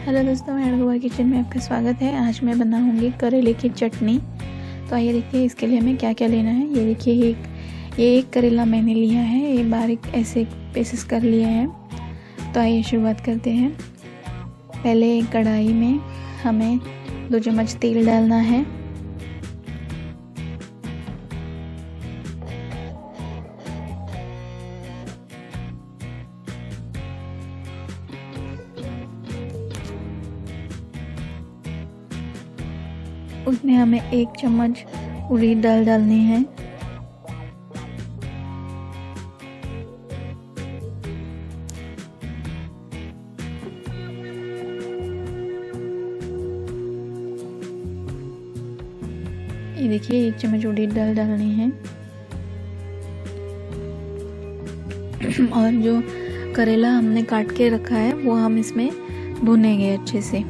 Hello दोस्तों, मेहर Goa kitchen में आपका स्वागत है। आज मैं बनाऊंगी करेले की चटनी। तो आइए देखिए इसके लिए हमें क्या क्या लेना है। ये देखिए ये एक करेला मैंने लिया है, ये बारीक ऐसे पीसेस कर लिए हैं। तो आइए शुरुआत करते हैं। पहले एक कढ़ाई में हमें 2 चम्मच तेल डालना है। उसमें हमें 1 चम्मच उड़द दाल डालनी है। ये देखिए 1 चम्मच उड़द दाल डालनी है। और जो करेला हमने काट के रखा है वो हम इसमें भुनेंगे अच्छे से। ये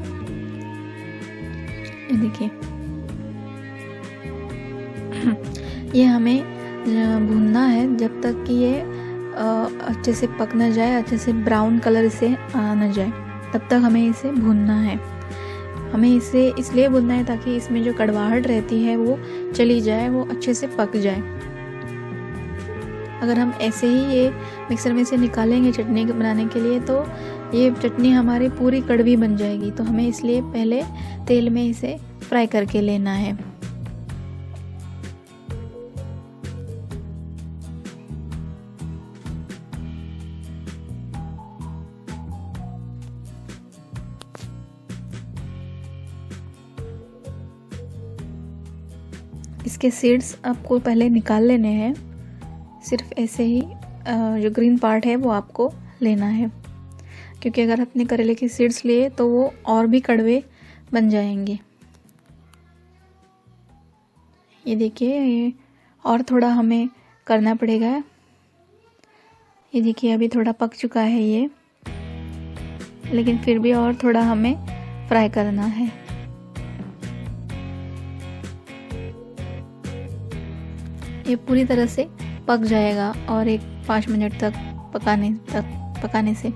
देखिए ये हमें भूनना है जब तक कि ये अच्छे से पक ना जाए, अच्छे से ब्राउन कलर से आ ना जाए, तब तक हमें इसे भूनना है। हमें इसे इसलिए भूनना है ताकि इसमें जो कड़वाहट रहती है वो चली जाए, वो अच्छे से पक जाए। अगर हम ऐसे ही ये मिक्सर में से निकालेंगे चटनी बनाने के लिए तो ये चटनी हमारी पूरी कड़वी बन जाएगी। तो हमें इसलिए पहले तेल में इसे फ्राई करके लेना है। इसके सीड्स आपको पहले निकाल लेने हैं। सिर्फ ऐसे ही जो ग्रीन पार्ट है वो आपको लेना है, क्योंकि अगर अपने करेले के सीड्स लिए तो वो और भी कड़वे बन जाएंगे। ये देखिए ये और थोड़ा हमें करना पड़ेगा। ये देखिए अभी थोड़ा पक चुका है ये, लेकिन फिर भी और थोड़ा हमें फ्राई करना है। ये पूरी तरह से पक जाएगा और 5 मिनट तक पकाने से।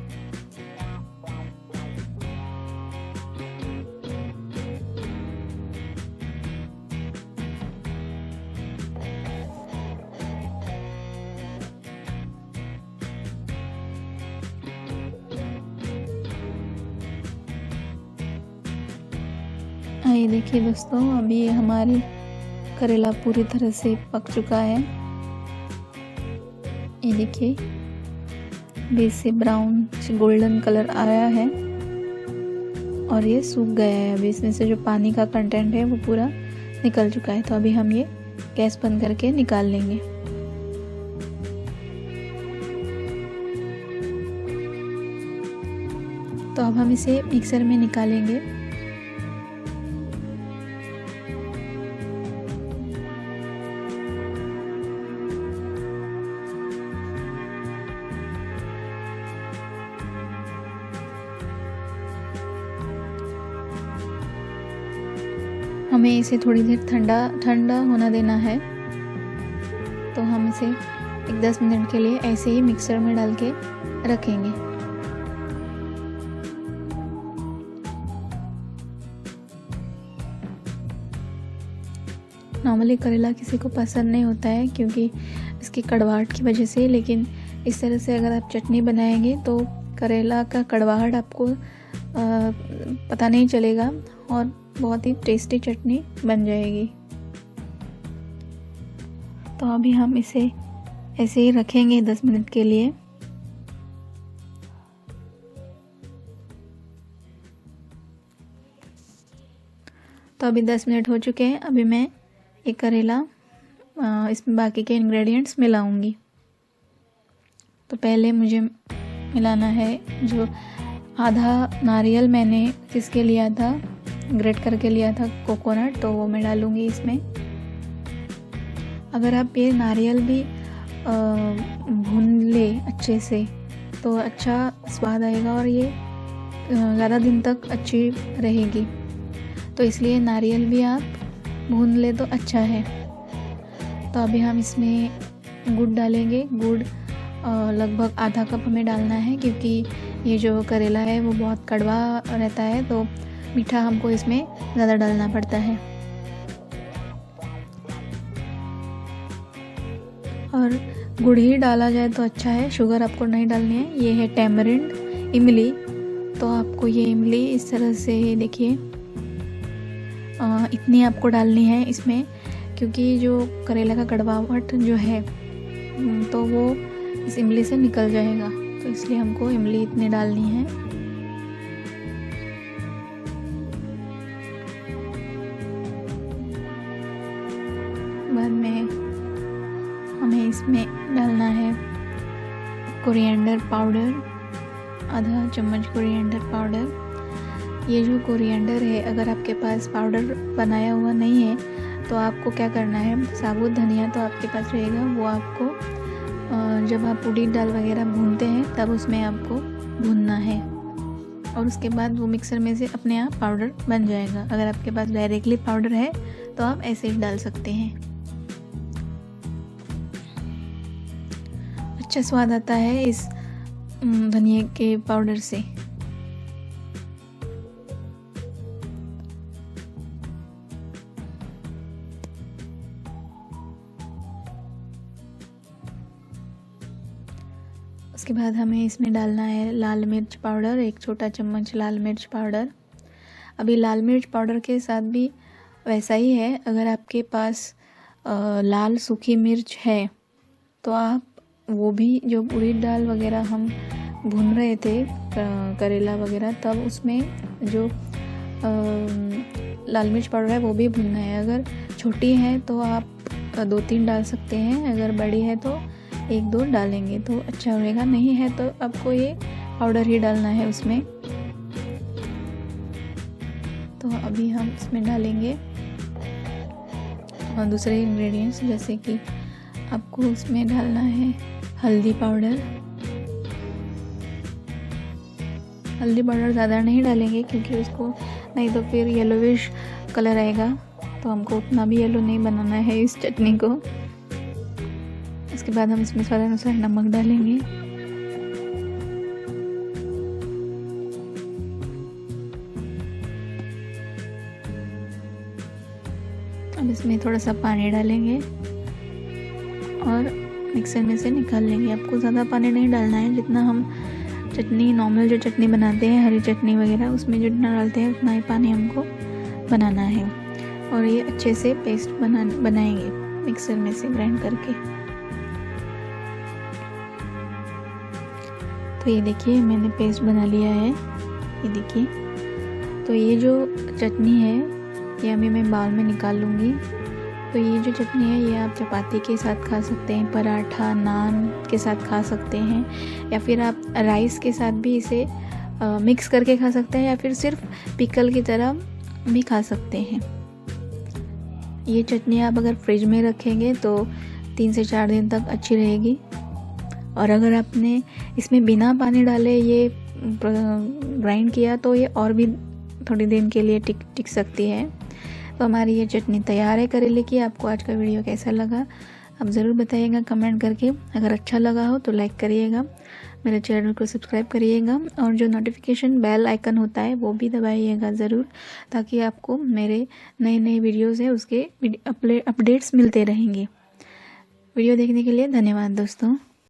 ये देखिए दोस्तों, अभी हमारी करेला पूरी तरह से पक चुका है। ये देखिए बीच से ब्राउन से गोल्डन कलर आया है और ये सूख गया है। अभी इसमें से जो पानी का कंटेंट है वो पूरा निकल चुका है। तो अभी हम ये गैस बंद करके निकाल लेंगे। तो अब हम इसे मिक्सर में निकालेंगे। हमें इसे थोड़ी देर ठंडा होना देना है। तो हम इसे 10 मिनट के लिए ऐसे ही मिक्सर में डाल के रखेंगे। नॉर्मली करेला किसी को पसंद नहीं होता है क्योंकि इसकी कड़वाहट की वजह से, लेकिन इस तरह से अगर आप चटनी बनाएंगे तो करेला का कड़वाहट आपको पता नहीं चलेगा और बहुत ही टेस्टी चटनी बन जाएगी। तो अभी हम इसे ऐसे ही रखेंगे 10 मिनट के लिए। तो अभी 10 मिनट हो चुके हैं। अभी मैं ये करेला इसमें बाकी के इंग्रेडिएंट्स मिलाऊंगी। तो पहले मुझे मिलाना है जो आधा नारियल मैंने किसके लिया था, ग्रेट करके लिया था कोकोनट, तो वो मैं डालूंगी इसमें। अगर आप ये नारियल भी भून ले अच्छे से तो अच्छा स्वाद आएगा और ये ज़्यादा दिन तक अच्छी रहेगी। तो इसलिए नारियल भी आप भून ले तो अच्छा है। तो अभी हम इसमें गुड़ डालेंगे। गुड़ लगभग आधा कप हमें डालना है, क्योंकि ये जो करेला है वो बहुत कड़वा रहता है, तो मीठा हमको इसमें ज़्यादा डालना पड़ता है। और गुड़ ही डाला जाए तो अच्छा है, शुगर आपको नहीं डालनी है। ये है टैमरिंड इमली, तो आपको ये इमली इस तरह से देखिए इतनी आपको डालनी है इसमें, क्योंकि जो करेला का कड़वाहट जो है तो वो इस इमली से निकल जाएगा, तो इसलिए हमको इमली इतनी डालनी है। बाद में हमें इसमें डालना है कोरिएंडर पाउडर, आधा चम्मच कोरिएंडर पाउडर। ये जो कोरिएंडर है, अगर आपके पास पाउडर बनाया हुआ नहीं है तो आपको क्या करना है, साबुत धनिया तो आपके पास रहेगा, वो आपको जब आप उड़द दाल वगैरह भूनते हैं तब उसमें आपको भूनना है, और उसके बाद वो मिक्सर में से अपने आप पाउडर बन जाएगा। अगर आपके पास डायरेक्टली पाउडर है तो आप ऐसे ही डाल सकते हैं। अच्छा स्वाद आता है इस धनिया के पाउडर से। उसके बाद हमें इसमें डालना है लाल मिर्च पाउडर, 1 छोटा चम्मच लाल मिर्च पाउडर। अभी लाल मिर्च पाउडर के साथ भी वैसा ही है, अगर आपके पास लाल सूखी मिर्च है तो आप वो भी, जो उड़द दाल वगैरह हम भून रहे थे करेला वगैरह, तब उसमें जो लाल मिर्च पाउडर है वो भी भूनना है। अगर छोटी है तो आप 2-3 डाल सकते हैं, अगर बड़ी है तो 1-2 डालेंगे तो अच्छा रहेगा, नहीं है तो आपको ये पाउडर ही डालना है उसमें। तो अभी हम इसमें डालेंगे और दूसरे इंग्रेडिएंट्स, जैसे कि आपको उसमें डालना है हल्दी पाउडर। हल्दी पाउडर ज़्यादा नहीं डालेंगे, क्योंकि उसको नहीं तो फिर येलोविश कलर आएगा, तो हमको उतना भी येलो नहीं बनाना है इस चटनी को। इसके बाद हम इसमें स्वाद अनुसार नमक डालेंगे। अब इसमें थोड़ा सा पानी डालेंगे और मिक्सर में से निकाल लेंगे। आपको ज़्यादा पानी नहीं डालना है, जितना हम चटनी नॉर्मल जो चटनी बनाते हैं हरी चटनी वगैरह उसमें जितना डालते हैं उतना ही पानी हमको बनाना है। और ये अच्छे से पेस्ट बनाएंगे मिक्सर में से ग्राइंड करके। तो ये देखिए मैंने पेस्ट बना लिया है, ये देखिए। तो ये जो चटनी है ये अभी मैं बाउल में निकाल लूँगी। तो ये जो चटनी है ये आप चपाती के साथ खा सकते हैं, पराठा नान के साथ खा सकते हैं, या फिर आप राइस के साथ भी इसे मिक्स करके खा सकते हैं, या फिर सिर्फ पिकल की तरह भी खा सकते हैं। ये चटनी आप अगर फ्रिज में रखेंगे तो 3 से 4 दिन तक अच्छी रहेगी। और अगर आपने इसमें बिना पानी डाले ये ग्राइंड किया तो ये और भी थोड़ी दिन के लिए टिक सकती है। तो हमारी ये चटनी तैयार है करेले की। आपको आज का वीडियो कैसा लगा आप ज़रूर बताइएगा कमेंट करके। अगर अच्छा लगा हो तो लाइक करिएगा, मेरे चैनल को सब्सक्राइब करिएगा, और जो नोटिफिकेशन बेल आइकन होता है वो भी दबाइएगा ज़रूर, ताकि आपको मेरे नए नए वीडियोज़ है उसके अपडेट्स मिलते रहेंगे। वीडियो देखने के लिए धन्यवाद दोस्तों।